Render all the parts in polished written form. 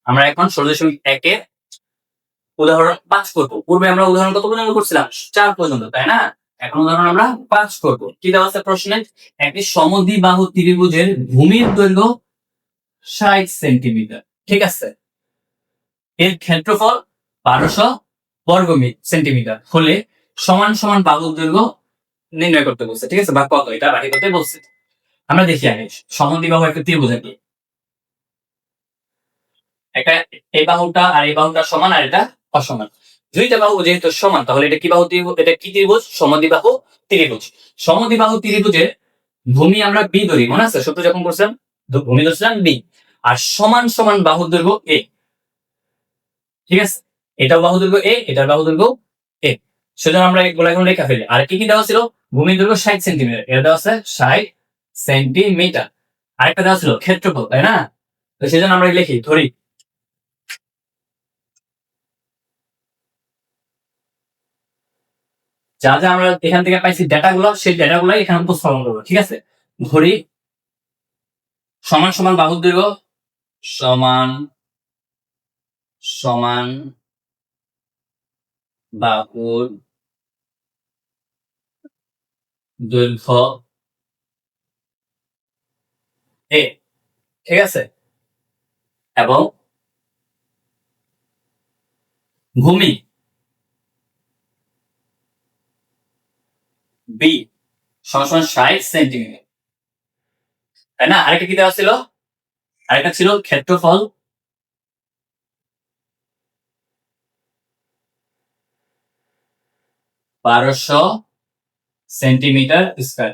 আমরা এখন 16.1 এর উদাহরণ 5 করব। পূর্বে আমরা উদাহরণ কত পর্যন্ত করছিলাম? 4 পর্যন্ত, তাই না? এখন উদাহরণ আমরা 5 করব। কি দেওয়া আছে প্রশ্নে? একটি সমদ্বিবাহু ত্রিভুজের ভূমির দৈর্ঘ্য 60 সেন্টিমিটার, ঠিক আছে? এর ক্ষেত্রফল 1200 বর্গ সেন্টিমিটার হলে সমান সমান বাহুর দৈর্ঘ্য নির্ণয় করতে বলছে, ঠিক আছে? বা কত এটা বাহির করতে বলছে। আমরা দেখি আগে সমদ্বিবাহু একটা ত্রিভুজ কি। একটা এই বাহুটা আর এই বাহুটা সমান আর এটা অসমান। দুইটা বাহু যেহেতু সমান তাহলে এটা কি বাহু ত্রিভুজ? এটা কি ত্রিভুজ? সমদ্বিবাহু ত্রিভুজ। সমদ্বিবাহু ত্রিভুজের ভূমি আমরা বি ধরি, মনে আছে? সূত্র যখন করছিলাম ভূমি ধরছিলাম বি, আর সমান সমান বাহুর দৈর্ঘ্য এ, ঠিক আছে? এটাও বাহু দৈর্ঘ্য এ, এটার বাহু দৈর্ঘ্য এ। সেজন্য আমরা এগুলো এখন লেখা ফেলি। আর কি কি দেওয়া ছিল? ভূমি দৈর্ঘ্য 60 সেন্টিমিটার, এটা দেওয়া আছে 60 সেন্টিমিটার। আরেকটা দেওয়া ছিল ক্ষেত্রফল, তাই না? তো সেজন্য আমরা লিখি ধরি যা যা আমরা এখান থেকে পাইছি ডেটাগুলো, সেই ডেটাগুলো এখানে উপস্থাপন করবো, ঠিক আছে? ধরি সমান সমান বাহুর দৈর্ঘ্য সমান সমান বাহুর দৈর্ঘ্য এ, ঠিক আছে? এবং ভূমি বি সমান সমান 60 সেন্টিমিটার, তাই না? আরেকটা কি দেওয়া ছিল? আরেকটা ছিল ক্ষেত্রফল 1200 সেন্টিমিটার স্কয়ার।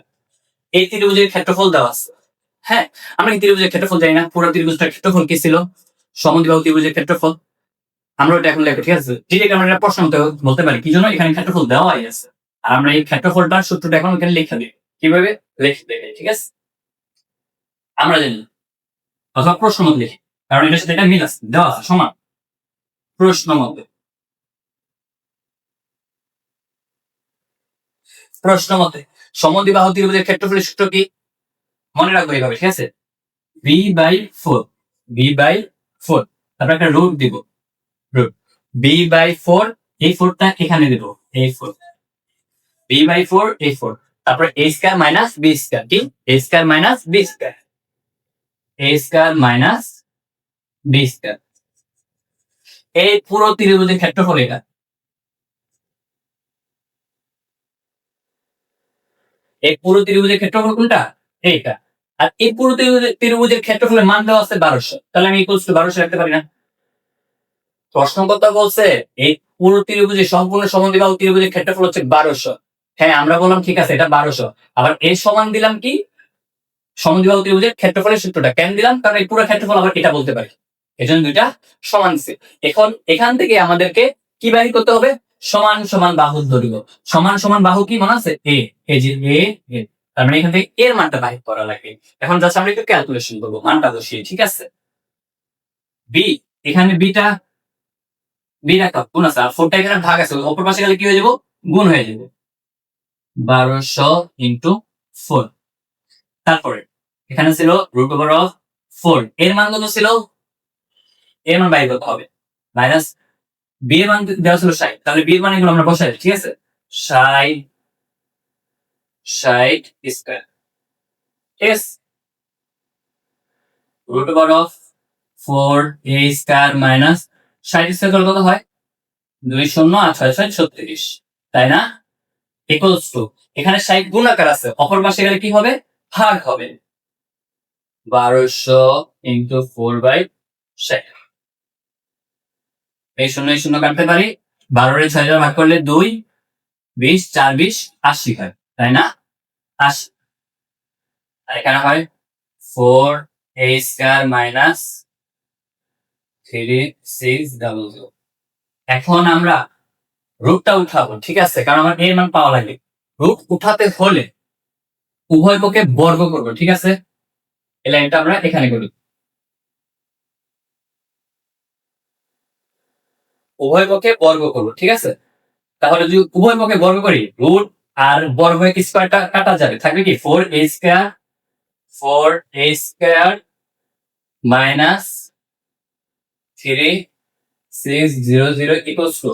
এই ত্রিভুজের ক্ষেত্রফল দেওয়া আছে। হ্যাঁ, আমরা কি ত্রিভুজের ক্ষেত্রফল জানি না? পুরো ত্রিভুজটার ক্ষেত্রফল কি ছিল? সমদ্বিবাহু ত্রিভুজের ক্ষেত্রফল আমরা ওটা এখন লিখবো, ঠিক আছে? ডিরেক্ট আমরা এটা প্রশ্ন বলতে পারি কি জন্য এখানে ক্ষেত্রফল দেওয়াই আছে, আর আমরা এই ক্ষেত্রফলটার সূত্রটা এখন এখানে লিখে দিই। কিভাবে লিখতে, ঠিক আছে? আমরা জানি অথবা প্রশ্ন মত লিখি, কারণ এটার সাথে এটা মিল আছে, দেওয়া আছে সমান। প্রশ্ন মতে সমদ্বিবাহু ত্রিভুজের ক্ষেত্রফলের সূত্র কি? মনে রাখবো এইভাবে, ঠিক আছে? b/4, b/4, তারপর একটা রুট দিব, রুট b/4, এই 4টা এখানে দেব, এই 4 b/4, এই 4, তারপর a square minus b square, কি a square minus b square, a square minus b square. এই পুরো ত্রিভুজের ক্ষেত্রফল এটা। এই পুরো ত্রিভুজের ক্ষেত্রফল কোনটা? এইটা। আর এই পুরো ত্রিভুজের ক্ষেত্রফলের মান দেওয়া আছে 1200, তাহলে আমি ইকুয়ালস টু 1200 রাখতে পারি না? প্রশ্ন কথা বলছে এই পুরো ত্রিভুজের সম্পূর্ণ সমদ্বিবাহু ত্রিভুজের ক্ষেত্রফল হচ্ছে 1200। হ্যাঁ, আমরা বললাম ঠিক আছে এটা 1200, আবার এর সমান দিলাম কি সমদ্বিবাহু ত্রিভুজের ক্ষেত্রফলের সূত্রটা কেন দিলাম? কারণ এই পুরো ক্ষেত্রফল আবার এটা বলতে পারি, এজন্য দুইটা সমান দিছে। এখন এখান থেকে আমাদেরকে কি বাহির করতে হবে? সমান সমান বাহুর দৈর্ঘ্য। সমান সমান বাহু কি মনে আছে? এ, এই যে এ, এ, তার মানে এখান থেকে এর মানটা বাহির করা লাগবে। এখন জাস্ট আমরা একটু ক্যালকুলেশন করবো, মানটা বসিয়ে, ঠিক আছে? বি, এখানে বিটা বি রাখা গুণ আছে, আর 4টা এখানে ভাগ আছে, অপর পাশে গেলে কি হয়ে যাবো? গুণ হয়ে যাবে। 1200 ইন্টু 4, তারপরে এখানে ছিল রুট ওভার অফ 4, এর মান কত ছিল? এর মান বাইর করতে হবে, মাইনাস বি এর মান দেওয়া ছিল 60, তাহলে বি এর মান এগুলো আমরা বসাই, ঠিক আছে? 60 60 স্কয়ার, ঠিক আছে? Root over of 4 a square minus 60 square করলে কত হয়? 2 শূন্য 8 6 6 36, তাই না? ইকুয়ালস টু এখানে 60 গুণ আকার আছে, অপর পাশে গেলে কি হবে? ভাগ হবে। 1200 ইন্টু 4/60, এই শূন্য এই শূন্য কাটতে পারি, 12 এর 6 ভাগ করলে 2, 20 4 20 80 হয়, তাই না? 80, আর এখানে হয় 4 a স্কয়ার মাইনাস 3600। এখন আমরা রুটটা উঠাবো, ঠিক আছে? কারণ আমার এর মান পাওয়া লাগে। রুট উঠাতে হলে উভয় পক্ষে বর্গ করবো, ঠিক আছে? এই লাইনটা আমরা এখানে করি, উভয় পক্ষে বর্গ করবো, ঠিক আছে? তাহলে যদি উভয় পক্ষে বর্গ করি, রুট আর বর্গ স্কয়ারটা কাটা যাবে, থাকবে কি 4a square, 4a square minus 3600 equals to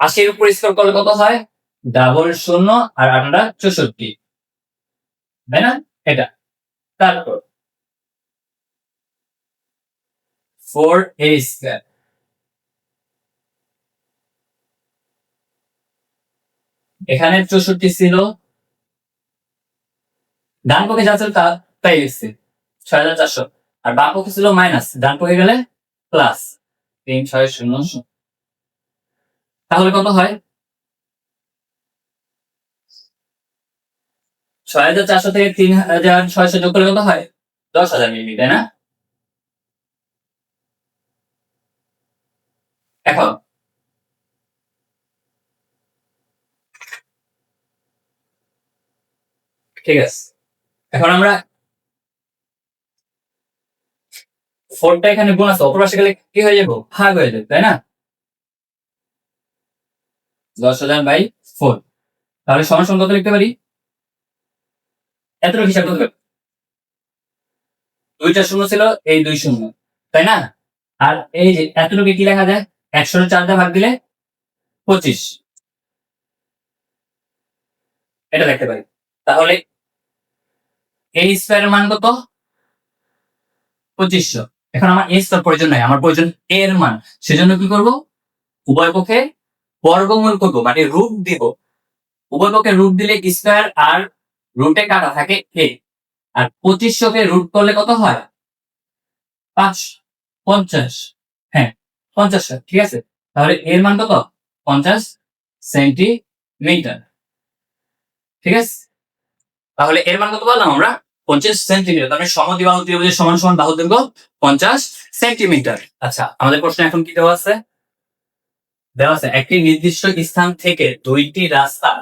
80 উপর স্কোয়ার করলে কত হয়? 00 আর 64, তাই না? এটা তারপর 4a স্কোয়ার, এখানে 64 ছিল, ডান পক্ষে যা ছিল তাই লিখছি 6400, আর বাম পক্ষে ছিল মাইনাস, ডান পক্ষে গেলে প্লাস 3600। তাহলে কত হয়? 6400 থেকে 3600 যোগ করলে কত হয়? 10,000 মিলি, তাই না? এখন ঠিক আছে, এখন আমরা 4টা এখানে গুণ আছে, অপর পাশে গেলে কি হয়ে যাবো? ভাগ হয়ে যাবে, তাই না? 10,000/4, তাহলে সমান সমান কত লিখতে পারি? এতটুকু হিসাব করতে পারি, 2টা শূন্য ছিল, এই 2 শূন্য, তাই না? আর এই যে এতটুকু কি লেখা যায়? 104 দিয়ে ভাগ দিলে 25, এটা লিখতে পারি। তাহলে এই স্কয়ারের মান কত? 2500। এখন আমার এ স্কয়ার প্রয়োজন নাই, আমার প্রয়োজন এ এর মান। সেজন্য কি করব? উভয় পক্ষে বর্গমূল করব, মানে রুট দিব। উভয় পক্ষে রুট দিলে স্কয়ার আর রুটে কাটা থাকে এ, আর 2500 কে রুট করলে কত হয়? 50, হ্যাঁ 50, ঠিক আছে। তাহলে এর মান কত? 50 সেন্টিমিটার, ঠিক আছে। তাহলে এর মান কত বললাম আমরা? 50 সেন্টিমিটার। তাহলে সমদ্বিবাহু ত্রিভুজের সমান সমান বাহু দৈর্ঘ্য 50 সেন্টিমিটার। আচ্ছা, আমাদের প্রশ্ন এখন কি দেওয়া আছে? দেওয়া আছে একটি নির্দিষ্ট স্থান থেকে দুইটি রাস্তা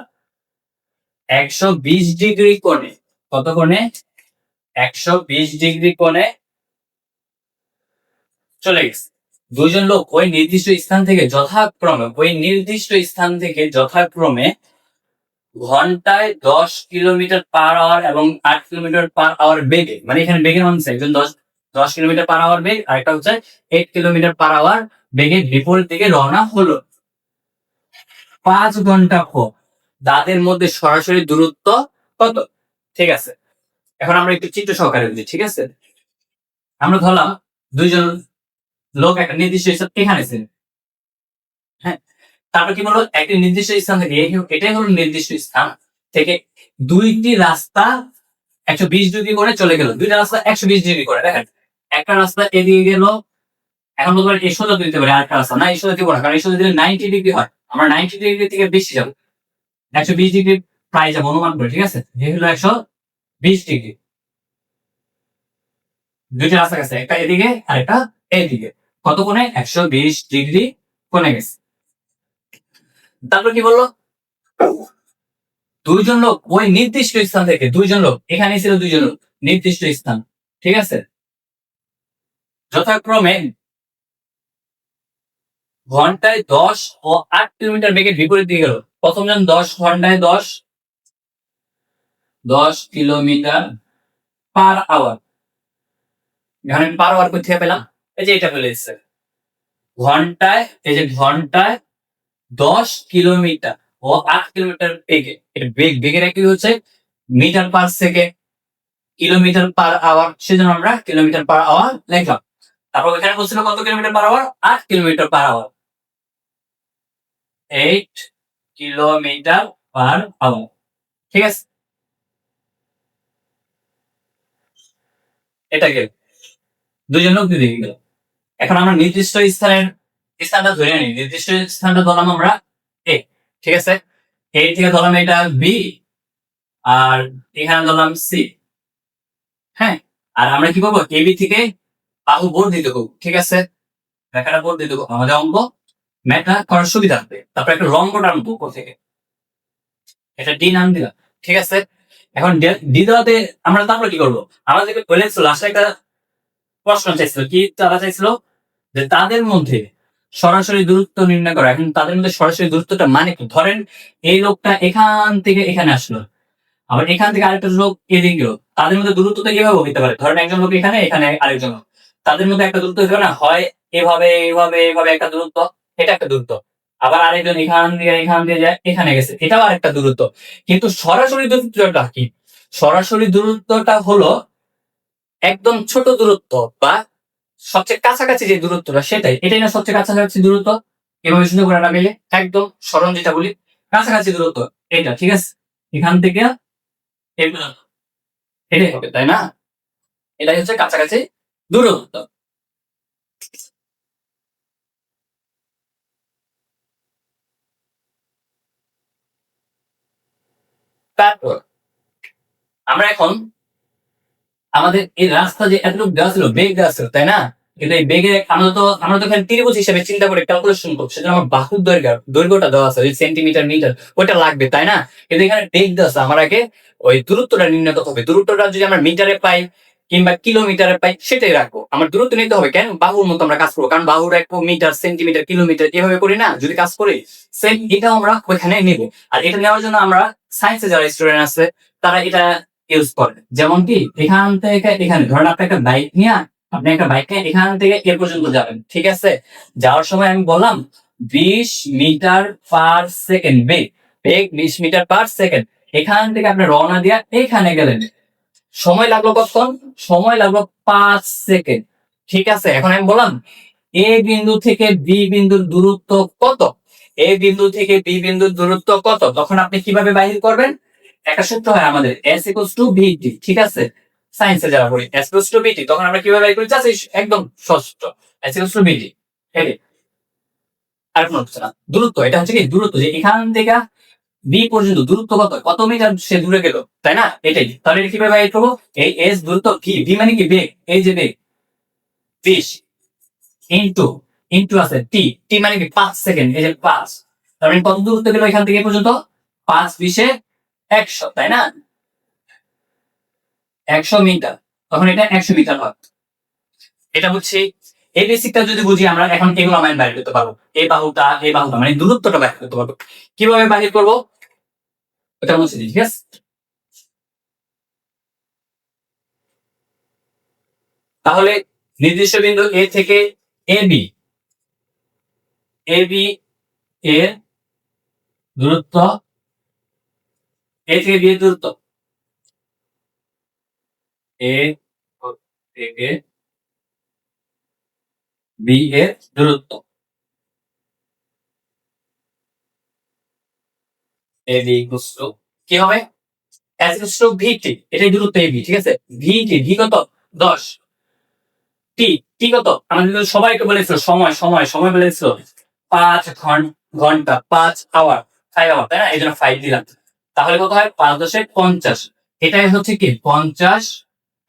120 ডিগ্রি কোণে, কত কোণে? 120 ডিগ্রি কোণে চলে গেছে। দুইজন লোক ওই নির্দিষ্ট স্থান থেকে যথাক্রমে ঘন্টায় 10 কিলোমিটার পার আওয়ার এবং 8 কিলোমিটার পার আওয়ার বেগে, মানে এখানে বেগের মান একজন 10 কিলোমিটার পার আওয়ার বেগ, আর একটা হচ্ছে 8 কিলোমিটার পার আওয়ার বেগে বিপরীত দিকে রওনা হলো। 5 ঘন্টা পর তাদের মধ্যে সরাসরি দূরত্ব কত? ঠিক আছে, এখন আমরা একটু চিত্র সহকারে বুঝি, ঠিক আছে। আমরা ধরলাম দুইজন লোক একটা নির্দিষ্ট স্থান এখানে ছিল, হ্যাঁ। তারপর কি বললো? একটি নির্দিষ্ট স্থান থেকে, এটাই হলো নির্দিষ্ট স্থান থেকে দুইটি রাস্তা 120 ডিগ্রি করে চলে গেল। দুইটা রাস্তা 120 ডিগ্রি করে, দেখেন একটা রাস্তা এদিকে গেল, এখন বলবো এই সোজা দিতে পারে, আরেকটা রাস্তা না, এই সোজা দিব না, কারণ এই সোজা দিলে 90 ডিগ্রি হয়, আমরা 90 ডিগ্রি থেকে বেশি যাবো, 120 ডিগ্রি প্রায় যাবো অনুমান করে, ঠিক আছে। এই হলো 120 ডিগ্রি, দুইটা রাস্তা গেছে, একটা এদিকে আর একটা এইদিকে, কত কোণে? 120 ডিগ্রি কোণে গেছে। তারপর কি বললো? দুইজন লোক ওই নির্দিষ্ট স্থান থেকে, দুইজন লোক এখানে ছিল, দুইজন লোক নির্দিষ্ট স্থান, ঠিক আছে, যথাক্রমে ঘন্টায় 10 ও 8 কিলোমিটার বেগে বিপরীত দিকে গেল। প্রথম জন 10 ঘন্টায় 10 কিলোমিটার পার আওয়ার, এখানে পার আওয়ার কোথায় পেলাম? এই যে এটা পেলে এসছে ঘন্টায়, এই যে ঘন্টায় 10 কিলোমিটার ও 8 কিলোমিটার বেগে, এটা বেগের একই হচ্ছে metre per second, kilometre per hour, সেজন্য আমরা কিলোমিটার পার আওয়ার লিখলাম। তারপর এখানে বলছিল কত kilometre per hour? 8 kilometre per hour, 8 kilometre per hour, ঠিক আছে। এটাকে দুইজন লোক দিয়ে গেল। এখন আমরা নির্দিষ্ট স্থানটা ধরে নিই, নির্দিষ্ট স্থানটা ধরলাম আমরা এ, ঠিক আছে। এ থেকে ধরলাম এটা বি, আর এখানে ধরলাম সি, হ্যাঁ। আর আমরা কি করবো? এ বি থেকে বাহু বর্ধিত করবো, ঠিক আছে। রেখাটা বর্ধিত করবো, আমাদের অঙ্ক ম্যাথটা করার সুবিধা হবে। তারপর একটা লম্ব টানবো উপর থেকে, এটা ডি নাম দিলাম, ঠিক আছে। এখন ডি দেওয়াতে আমরা তারপরে কি করবো? আমাদেরকে বলেছিল আসলে একটা প্রশ্ন চাইছিল, কি তারা চাইছিল যে তাদের মধ্যে সরাসরি দূরত্ব নির্ণয় করা। এখন তাদের মধ্যে সরাসরি দূরত্বটা মানে কি? ধরেন এই লোকটা এখান থেকে এখানে আসলো, আবার এখান থেকে আরেকটা লোক এদিকে গেল, তাদের মধ্যে দূরত্বটা কিভাবে হতে পারে? ধরেন একজন লোক এখানে, এখানে আরেকজন লোক, তাদের মধ্যে একটা দূরত্ব হইবে না, হয় এভাবে এভাবে এভাবে একটা দূরত্ব, এটা একটা দূরত্ব, আবার আরেকজন এখান দিয়ে যায় এখানে গেছে, এটাও আরেকটা দূরত্ব। কিন্তু সরাসরি দূরত্বটা কি? সরাসরি দূরত্বটা হলো একদম ছোট দূরত্ব বা সবচেয়ে কাছাকাছি যে দূরত্বটা সেটাই, এটাই না সবচেয়ে কাছাকাছি দূরত্ব। এভাবে সুন্দর করে লাগাইলে একদম সরল যেটা বলি কাছাকাছি দূরত্ব এটা, ঠিক আছে? এখান থেকে এটাই হবে, তাই না? এটাই হচ্ছে কাছাকাছি দূরত্ব। তারপর আমরা এখন আমাদের এই রাস্তা যে এতটুকু দেওয়া ছিল, বেগ দেওয়া ছিল, তাই না? কিন্তু এই বেগে আমরা তো এখানে ত্রিভুজ হিসেবে চিন্তা করে ক্যালকুলেশন করবো, সেজন্য আমার বাহুর দৈর্ঘ্যটা দেওয়া আছে, ওই সেন্টিমিটার মিটার ওইটা লাগবে, তাই না? কিন্তু এখানে বেগ দেওয়া আছে, আমার আগে ওই দূরত্বটা নির্ণয় করতে হবে। দূরত্বটা যদি আমরা মিটারে পাই কিংবা কিলোমিটারে পাই সেটাই রাখবো, আমার দূরত্ব নিতে হবে কেন? বাহুর মতো আমরা কাজ করবো, কারণ বাহুর এক মিটার সেন্টিমিটার কিলোমিটার এভাবে করি না, যদি কাজ করি সেম এটাও আমরা ওইখানে নিব। আর এটা নেওয়ার জন্য আমরা সায়েন্সে যারা স্টুডেন্ট আছে তারা এটা ইউজ করে। যেমন কি এখান থেকে এখানে ধরেন আপনি একটা বাইক নিয়ে, আপনি একটা বাইকে এখান থেকে এ পর্যন্ত যাবেন, ঠিক আছে? যাওয়ার সময় আমি বললাম 20 মিটার/সেকেন্ড বেগ, বেগ 20 মিটার/সেকেন্ড। এখান থেকে আপনি রওনা দিয়া এখানে গেলেন, সময় লাগলো কতক্ষণ? সময় লাগলো 5 সেকেন্ড, ঠিক আছে? এখন আমি বললাম এ বিন্দু থেকে বি বিন্দুর দূরত্ব কত, এ বিন্দু থেকে বি বিন্দুর দূরত্ব কত, তখন আপনি কিভাবে বাহির করবেন? একটা সূত্র হয় আমাদের S ইকুয়ালস টু VT, ঠিক আছে? সায়েন্সে যারা পড়ি S ইকুয়ালস টু VT, তখন আমরা কিভাবে বাহির করি? জাস্ট একদম সহজ, S ইকুয়ালস টু VT। আর কোনো কিছু না, দূরত্ব এটা হচ্ছে কি দূরত্ব, যে এখান থেকে বি পর্যন্ত দূরত্ব কত, কত মিটার সে দূরে গেল, তাই না? এটাই, তাহলে এটা কিভাবে বাহির করবো? এই এস দূরত্ব, ভি ভি মানে কি বেগ, এই যে বেগ 20 ইন্টু ইন্টু আছে টি, টি মানে কি 5 সেকেন্ড, এই যে 5, তার মানে কত দূরত্ব গেল এখান থেকে এ পর্যন্ত? 5 20 100, তাই না? 100 মিটার, তখন এটা 100 মিটার হয়। এটা বুঝছি। এই বেসিকটা যদি বুঝি আমরা এখন এগুলো মান বাইর করতে পারবো, এই বাহুটা মানে দূরত্বটা বাইর করতে পারবো। কিভাবে বাহির করবো ওটা বুঝছি, ঠিক আছে? তাহলে নির্দিষ্ট বিন্দু এ থেকে এ বি, এ বি এর দূরত্ব, এ থেকে বি এর দূরত্ব, এ থেকে বি এর দূরত্ব, এ বি ইকুয়ালস টু কি হবে? এস ইকুয়ালস টু ভিটি, এটাই দূরত্ব এ বি, ঠিক আছে? ভিটি, ভি কত? 10, টি, টি কত? আমাদের সবাইকে বলেছিল সময়, সময় বলেছিল 5 ঘন্টা, 5 আওয়ার, 5 আওয়ার, তাই না? এই জন্য 5 দিলাম। তাহলে কত হয়? 5×10=50, এটাই হচ্ছে কি 50।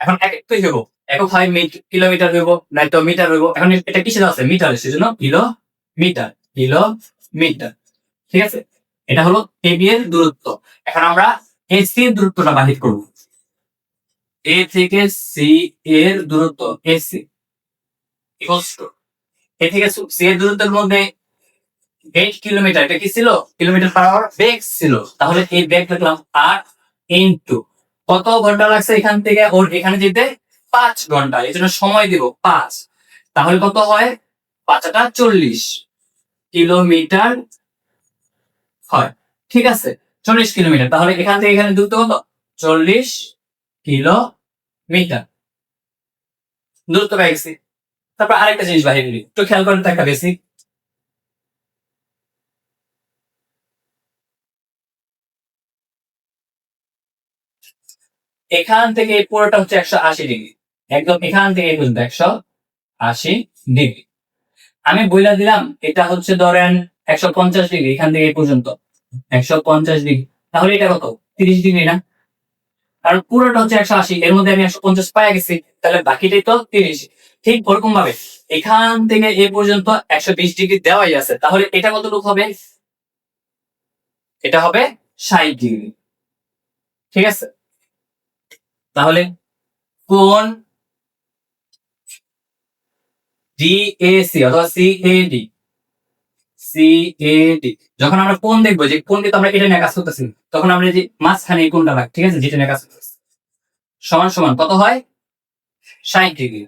এখন একই হইব, একক হয় কিলোমিটার হইব নয়তো মিটার হইব। এখন এটা কিসে আছে? মিটারে, সেজন্য কিলোমিটার, কিলোমিটার, ঠিক আছে? এটা হলো এ বি এর দূরত্ব। এখন আমরা এসি এর দূরত্বটা বাহির করব। এ থেকে সি এর দূরত্ব, এসি ইকুয়ালস টু, এ থেকে সি এর দূরত্বের মধ্যে 8 কিলোমিটার, এটা কি ছিল? কিলোমিটার/আওয়ার বেগ ছিল। তাহলে এই বেগ লিখলাম আর ইনটু কত ঘন্টা লাগছে এখান থেকে ওর এখানে যেতে? 5 ঘন্টা, এই জন্য সময় দিব 5। তাহলে কত হয়? 5×40 কিলোমিটার হয়, ঠিক আছে? 40 কিলোমিটার। তাহলে এখান থেকে এখানে দূরত্ব কত? 40 কিলোমিটার দূরত্ব পেয়ে গেছি। তারপর আরেকটা জিনিস বাহির করি, একটু খেয়াল করেন তো, একটা বেসিক। এখান থেকে এই পুরোটা হচ্ছে 180 ডিগ্রি, একদম এখান থেকে এই পর্যন্ত 180 ডিগ্রি। আমি বইলা দিলাম এটা হচ্ছে ধরেন 150 ডিগ্রি, এখান থেকে এই পর্যন্ত 150 ডিগ্রি। তাহলে এটা কত? 30 ডিগ্রি না? কারণ পুরোটা হচ্ছে 180, এর মধ্যে আমি 150 পাই গেছি, তাহলে বাকিটাই তো 30। ঠিক ওরকম ভাবে এখান থেকে এ পর্যন্ত 120 ডিগ্রি দেওয়াই আছে, তাহলে এটা কতটুকু হবে? এটা হবে 60 ডিগ্রি, ঠিক আছে? তাহলে কোণ ডিএসি অথবা সিএডি, সিএডি, যখন আমরা কোণ দেখবো, যে কোণ দিয়ে তো আমরা এটা নিয়ে কাজ করতেছি, তখন আমরা যে মাঝখানে এই কোণটা রাখ, ঠিক আছে, যেটা নিয়ে কাজ করতেছি, সমান সমান কত হয়? 60 ডিগ্রি।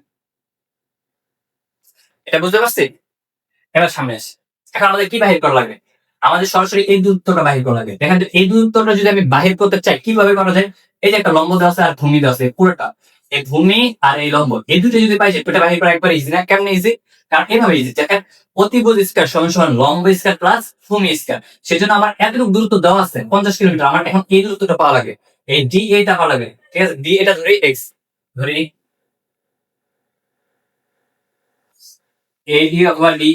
এটা বুঝতে পারছি? এবার সামনে আসি। এখন আমাদের কি বাহির করা লাগবে? আমাদের সরাসরি এই দূরত্বটা বাহির করা লাগে। দেখেন তো এই দূরত্বটা যদি আমি বাহির করতে চাই কিভাবে করা যায়? এই যে একটা লম্ব দেওয়া আছে আর ভূমি দেওয়া আছে পুরোটা। এই ভূমি আর এই লম্ব এই দুটো যদি পাই যায় এটা বাহির করা একবার ইজি না? কেমনে ইজি? কারণ এভাবে ইজি। দেখেন অতিভুজ স্কয়ার সমান সমান লম্ব স্কয়ার প্লাস ভূমি স্কয়ার। সেজন্য আমার এতটুকু দূরত্ব দেওয়া আছে 50 কিলোমিটার। আমার এখন এই দূরত্বটা পাওয়া লাগে। এই ডি এইটা পাওয়া লাগে। ঠিক আছে? ডি এটা ধরি এক্স। ধরি এই ডি অথবা ডি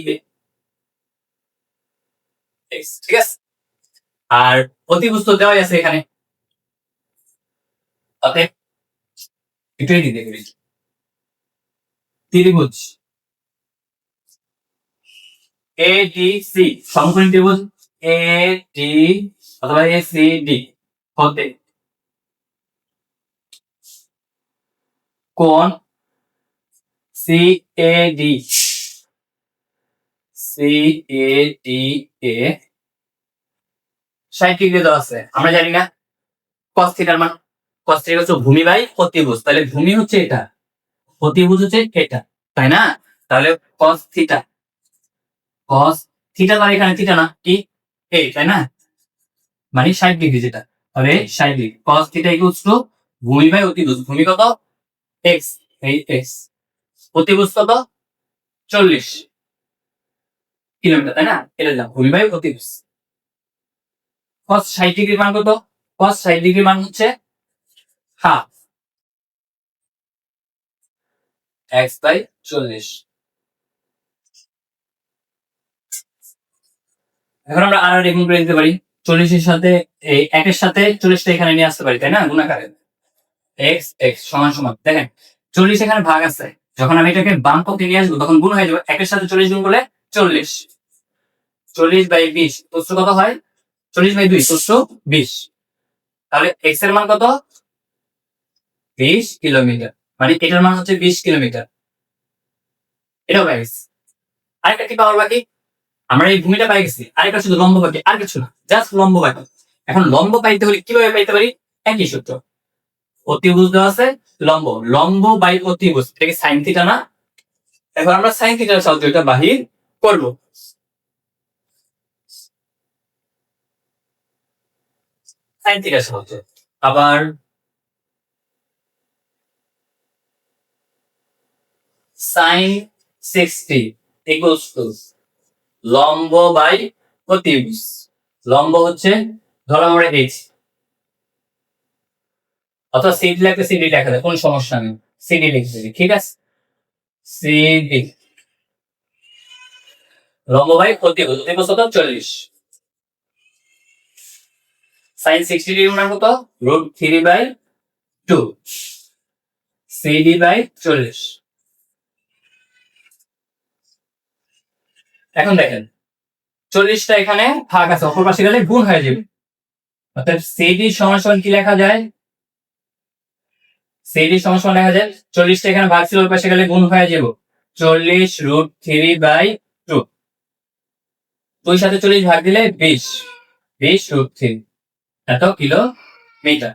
এক্স। ঠিক আছে? আর অতিভুজ তো দেওয়াই আছে এখানে। অতএব এটাই দিতে পারি ত্রিভুজ এ ডি সি সমকোণী ত্রিভুজ এ ডি অথবা এ সি ডি হতে কোণ C A D C A D A 60 degree দেওয়া আছে। আমরা জানি না cos থিটার মান। cos থিটা হচ্ছে ভূমি বাই অতিভুজ। তাহলে ভূমি হচ্ছে এটা, অতিভুজ হচ্ছে এটা, তাই না? তাহলে cos থিটা, cos থিটা তার এখানে থিটা না কি এ, তাই না? মানে 60 ডিগ্রি যেটা, তাহলে 60 degree cos theta equals to ভূমি বাই অতিভুজ। ভূমি কত? এক্স, এই এক্স। অতিভুজ কত? 40 কিলোমিটার, তাই না? এটা দিলাম ভূমি বাই অতিভুজ। cos 60 ডিগ্রির মান কত? cos 60 ডিগ্রির মান হচ্ছে হাফ এক্স বাই 40। এখন আমরা আর গুণ করে দিতে পারি। 40 এর সাথে এই একের সাথে 40টা এখানে নিয়ে আসতে পারি, তাই না? গুণাকারে এক্স এক্স সমান সমান। দেখেন 40 এখানে ভাগ আছে, যখন আমি এটাকে বাম পক্ষে নিয়ে আসবো তখন গুণ হয়ে যাবে। একের সাথে 40 গুণ করলে 40, 40 বাই 20 প্রস্থ কত হয়? 40 বাই 2 প্রস্থ 20। তাহলে এক্স এর মান কত? 20 কিলোমিটার। মানে এটার মান হচ্ছে 20 কিলোমিটার। এটাও পাই গেছি। আরেকটা কি পাওয়ার বাকি? আমরা এই ভূমিটা পাই গেছি, আরেকটা শুধু লম্ব বাকি, আর কিছু না, জাস্ট লম্ব বাকি। এখন লম্ব পাইতে হলে কিভাবে পাইতে পারি? একই সূত্র, অতিভুজ দেওয়া আছে, লম্ব, লম্ব বাই অতিভুজ, এটা কি সাইন থিটা না? এখন আমরা সাইন থিটার সাহায্যে এটা বাহির করব। সাইন থিটার সাহায্যে আবার সাইন 60 ইকুয়ালস টু লম্ব বাই অতিভুজ। লম্ব হচ্ছে ধরো আমরা এইচ, অথবা সিডি লাগলে সিডি লেখা যায়, কোনো সমস্যা নেই, সিডি লিখে দিবি। ঠিক আছে? সিডি লম্ব বাই অতিভুজ, অতিভুজ কত? 40। সাইন 60 ডিগ্রি মান কত? √3/2 সিডি বাই 40। এখন দেখেন 40টা এখানে ভাগ আছে, অপর পাশে গেলে গুণ হয়ে যাবে। অর্থাৎ সিডি সমান সমান কি লেখা যায়? সিডি সমান সমান লেখা যায় 40টা এখানে ভাগ ছিল, ওই পাশে গেলে গুণ হয়ে যাব। 40 √3/2, 2 সাথে 40 ভাগ দিলে 20, 20 √3 এত কিলোমিটার।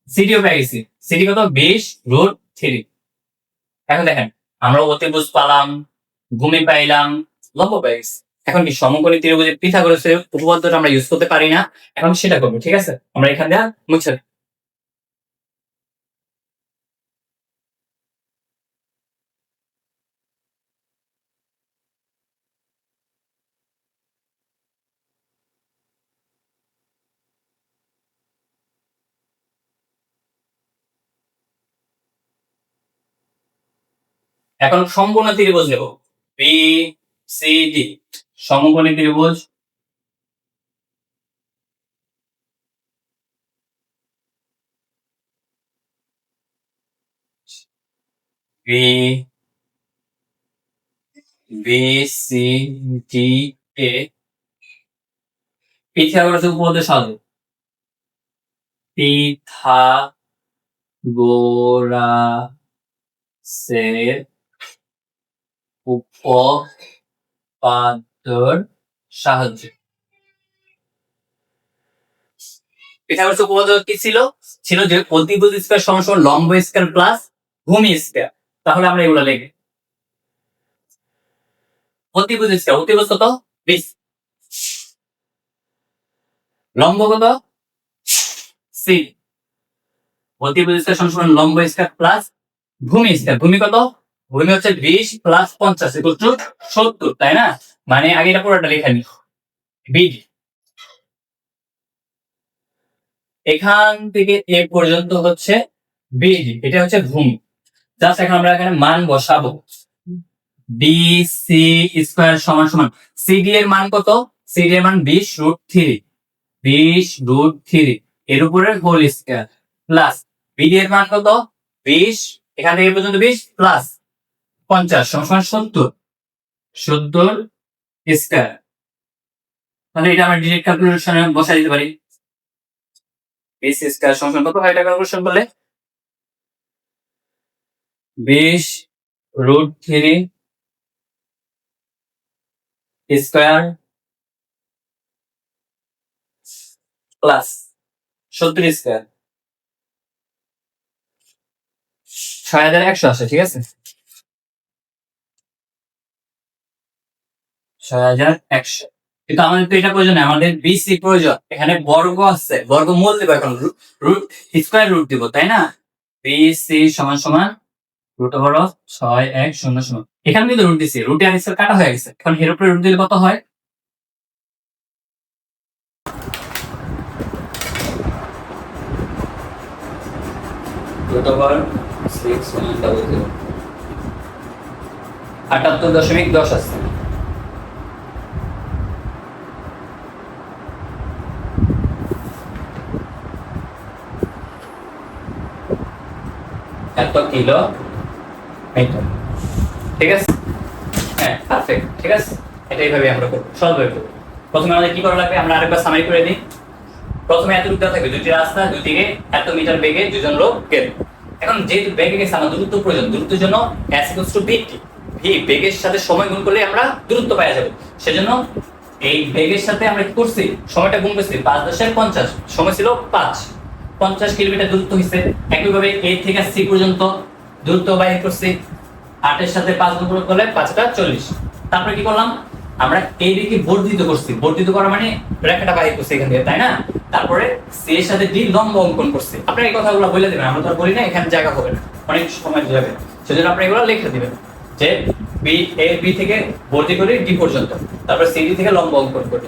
সিডিও পেয়ে গেছি, সিডি কত? 20 √3। এখন দেখেন আমরা অতিভুজ পালাম, ভূমি পাইলাম, লম্ব পেয়ে গেছি। এখন কি সমকোণী ত্রিভুজের পিথাগোরাসের উপপাদ্যটা আমরা ইউজ করতে পারি না? এখন সেটা করবো। ঠিক আছে? আমরা এখান দিয়ে মুছে দিই। এখন সমকোণী ত্রিভুজ নেব, বি সি ডি। সমকোণী ত্রিভুজ বি বি সি ডি এ পিথাগোরাসের উপপাদ্য সাহায্যে, পিথাগোরাসের উপপাদ্যর সাহায্যে। পিথাগোরাসের উপপাদ্য কি ছিল? ছিল যে অতিভুজ স্কয়ার সমান সমান লম্ব স্কয়ার প্লাস ভূমি স্কয়ার। তাহলে আমরা এগুলো লিখি। অতিভুজ স্কয়ার, অতিভুজ কত 20, লম্ব কত সি, অতিভুজ স্কয়ার সমান লম্ব স্কয়ার প্লাস ভূমি স্কয়ার। ভূমি কত? ভূমি হচ্ছে 20 প্লাস 50 ইকুয়াল টু 70, তাই না? মানে আগে এটা পুরোটা লেখা নি বিডি, এখান থেকে এ পর্যন্ত হচ্ছে বিডি, এটা হচ্ছে ভূমি। জাস্ট এখন আমরা এখানে মান বসাবো, বিসি স্কয়ার সমান সমান সিডি এর মান কত? সিডি এর মান 20√3, 20√3 এর উপরে হোল স্কয়ার প্লাস বিডি এর মান কত? 20, এখান থেকে পর্যন্ত 20 প্লাস 50 সমান 70, 70 স্কয়ার। তাহলে এটা আমরা ডিরেক্ট ক্যালকুলেশনে বসাই দিতে পারি। বিসি স্কয়ার সমান কত হয় এটা ক্যালকুলেশন করলে? 20√3 স্কয়ার প্লাস 70 স্কয়ার, 6100 আসে, ঠিক আছে? 6100। কিন্তু আমাদের তো এটা প্রয়োজন, আমাদের বিসি প্রয়োজন। এখানে বর্গ আছে, বর্গমূল দিব, এখন রুট স্কয়ার রুট দিব, তাই না? বিসি সমান সমান রুট ওভার 6100। এখানে কিন্তু রুট দিছি, রুটে আর স্কয়ার কাটা হয়ে গেছে, এখন এর উপরে রুট দিলে কত হয়? রুট ওভার 6100, 78.10 আছে। এত কিলো মিটার, ঠিক আছে? হ্যাঁ, পারফেক্ট, ঠিক আছে? এটা এইভাবে আমরা করব, সহজভাবে করব। প্রথমে আমাদের কি করা লাগবে, আমরা আরেকবার সামারি করে দিই। প্রথমে এত দূরত্ব থাকবে, দুইটি রাস্তা, দুই দিকে এত মিটার বেগে দুজন লোক গেল। এখন যেহেতু বেগে গেছে আমার দূরত্ব প্রয়োজন, দূরত্বের জন্য s = v, ভি বেগের সাথে সময় গুণ করলে আমরা দূরত্ব পাওয়া যাবে। সেজন্য এই বেগের সাথে আমরা কি করছি, সময়টা গুণ করছি, 5×10=50, সময় ছিল 50 কিলোমিটার দূরত্ব হইছে। একইভাবে a থেকে c পর্যন্ত দূরত্ব বাইর করছি, 8 এর সাথে 5 গুণ করলে 5×8=40। তারপরে কি করলাম, আমরা এই দিকে বর্ধিত করছি, বর্ধিত করা মানে রেখাটা বাইর করছি এখান থেকে, তাই না? তারপরে সি এর সাথে ডি লম্ব অঙ্কন করছি। আপনারা এই কথাগুলো বলে দিবেন, আমরা তো আর বলি না, এখানে জায়গা হবে না, অনেক সময় যাবে। সেজন্য আপনারা এগুলো লিখে দিবেন যে বি এ বি থেকে বর্ধিত করে ডি পর্যন্ত, তারপর সি ডি থেকে লম্ব অঙ্কন করি,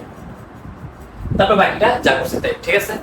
তারপর বাকিটা যা করছে তাই, ঠিক আছে?